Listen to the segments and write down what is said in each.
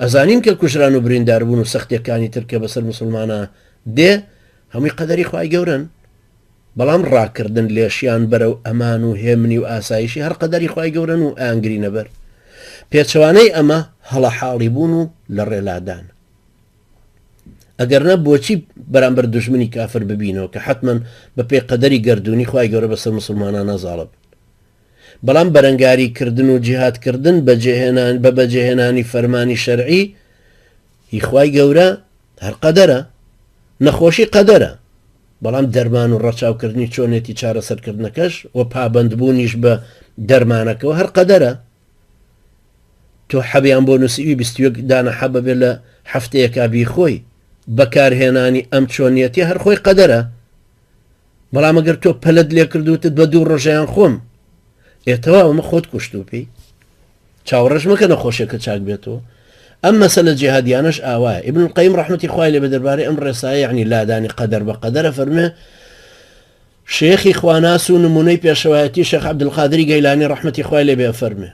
ئەزانین کە کوژران و برینداربوون و سەختیەکانی ترکە بەسەر مسلمانە دێ هەمووی قەدەری خوای گەورن، بەڵام ڕاکردن لێشیان بەرەو ئەمان و هێمنی و ئاسایشی هەر قەدەری خوای گەورن و ئاگری نەبەر. پێچەوانەی ئەمە هەڵە حاڵی بوون و لە ڕێلادان. ئەگەرنە بۆچی بەرامبەر دوژمنی کافر ببینەوە کە حتمما بە پێی قەدەری گەردوونی خوای گەورە بەسەر مسلمانان نەزاڵب، بەڵام بەرەنگاریکردن و جیهادکردن بە بەجێهێنانی فەرمانی شەرعی هی خوای گەورە هەر قەدەرە، نەخۆشی قەدەرە، بەڵام دەرمان و ڕەچاوکردنی چۆنێتی چارەسەرکردنەکەش و پابندبوونیش بە دەرمانەکەەوە هەر قەدەرە. تۆ حەبیان بۆ نووسیوی 21 دانە حەبە بێ لە هەفتەیەکا بیخۆی بەکارهێنانی ئەم چۆنیەتی هەر خۆی قەدەرە، بەڵام ئەگەر تۆ پەلت لێ کردوتت بە 2 ڕۆژیان خۆم ئێتەوە ئەمە خۆت کوشت و پێی چاوەڕێژ مەکە نەخۆشیەکە چاک بێتەوە. ئەم مەسەلە جیهادیانش ئاوایە. ئیبن القەیم ڕەحمەتی خوای لێ بە دەربارەی ئەم ڕێسایە یعنی لادانی قەدەر بە قەدەرە فەرمێ شێخی خواناس و نمونەی پێشەوایەتی شێخ عەبدولقادری گەیلانی ڕەحمەتی خوای لێ بێ فەرمێ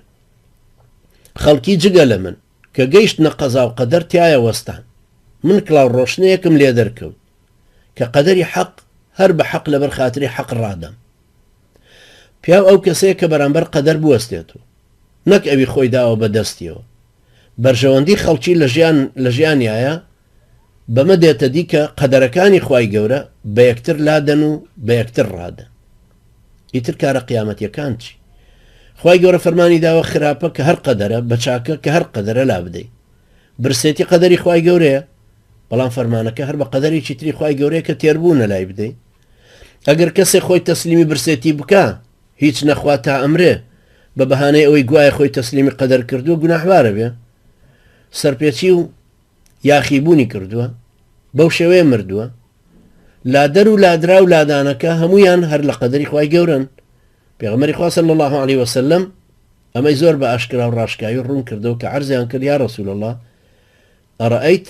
خەڵکی جگە لە من کە گەیشتنە قەزا و قەدەر تایە وەستان، من کڵاو ڕۆشنەیەکم لێ دەرکەوت کە قەدەری حەق هەر بە حەق لەبەر خاتری حەق ڕادەم. پیاو ئەو کەسەیە کە بەرامبەر قەدەر بوەستێتەوە، نەک ئەوی خۆی داوە بەدەستیەوە. بەرژەوەندی خەڵکی لە ژیانیایە بەمە دێتە دی کە قەدەرەکانی خوای گەورە بە یەکتر لادەن و بە یەکتر ڕادەن. ئیتر کارە قیامەتیەکان چی؟ خوای گەورە فەرمانی داوە خراپە کە هەر قەدەرە بە چاکە کە هەر قەدەرە لا بدەیت. برسێتی قەدەری خوای گەورەیە، بەڵام فەرمانەکە هەر بە قەدەرێکی تری خوای گەورەیە کە تێربوونە لای بدەیت. ئەگەر کەسێک خۆی تەسلیمی برسێتی بکە هیچ نەخوا تا ئەمرێ بە بەهانەی ئەوەی گوایە خۆی تەسلیمی قەدەر کردووە گوناحبارە بێ، سەرپێچی و یاخیبوونی کردووە، بەو شێوەیە مردووە. لادەر و لادرا و لادانەکە هەمویان هەر لە قەدەری خوای گەورن. پێغەمبەری خوا صلی الله عليه وسلم ئەمەی زۆر بە ئاشکرا و ڕاشکاوی ڕوون کردەوە کە عەرزیان کرد یا رسول الله أرأيت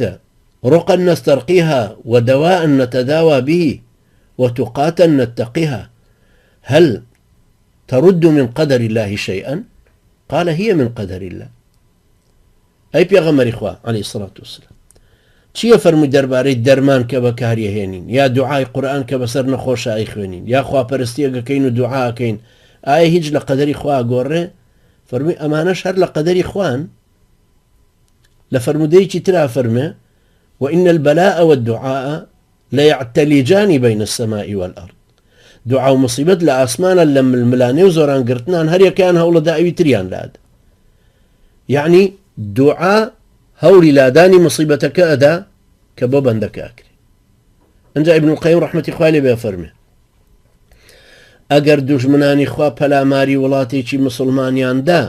رقا نسترقيها ودواء نتداوى به وتقاتا نتقيها هل ترد من قدر الله شيئا؟ قال هي من قدر الله. أي پێغەمبەری خوا عليه الصلاة والسلام چیە فەرمووی دەربارەی دەرمان کە بەکاریەهێنین، یا دوعای قورئان کە بەسەر نەخۆشە ئەیخوێنین، یا خواپەرستیەکەکەین و دوعاکەین، ئایا هیچ لە قەدەری خوا گۆڕێ؟ فەرمووی ئەمانەش هەر لە قەدەری خوان. لە فەرمودەیەکی ترا فەرمێ وإن البلاء والدعاء ليعتلجان بين السماء والأرض. دعا و مصیبەت لە ئاسمانە لە ململانێ و زۆرانگرتنان هەر یەکیان هەوڵە داوی تریان لاد. یعنی دوعا هەوڵی لادانی مصیبەتەکە ئەدا کە بۆ بەندەکە ئەکرێ. ئەنجا ئیبن القەیم ڕەحمەتی خوای لێ بێ فەرمێ ئەگەر دوژمنانی خوا پەلاماری وڵاتێکی مسلمانیاندا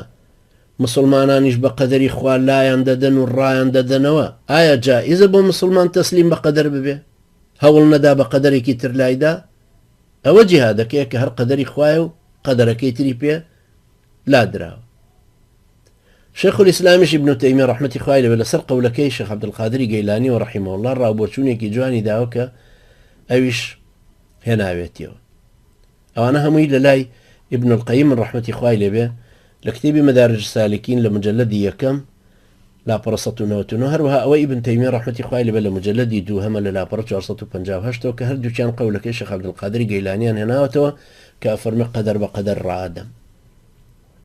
مسلمانانیش بە قەدەری خوا لایان دەدەن و ڕایان دەدەنەوە، ئایا جائیزە بۆ مسلمان تەسلیم بە قەدەر ببێ هەوڵ نەدا بە قەدەرێکی تر لایدا؟ ئەوە جیهادەکەیە کە هەر قەدەری خوایە و قەدەرەکەی تری پێ لادراوە. شيخ الإسلام ابن تيمية رحمة خوای لێ لەسەر قەولەکەی شێخ عەبدولقادری گەیلانی و رحمه الله ڕابۆچوونێکی جوانی داوە کە ئەویش هێناوێتیەوە. ئەوانە هەمووی لە لای ابن القەیم رحمەتی خوای لێ بێ لە کتێبی مەدارج سالکین لە مجلدی یەکەم لاپەڕە 199 هەروەها ئەوەی ابن تەیمیە ڕەحمەتی خوای لێ بێ لە مجلدی دووهەمە لە لاپەڕە 458 کە هەردووچیان قەولەکەی شێخ عەبدولقادری گەیلانیان هێناوەتەوە کە فەرمێ قەدەر بە قەدەر ڕائەدەم.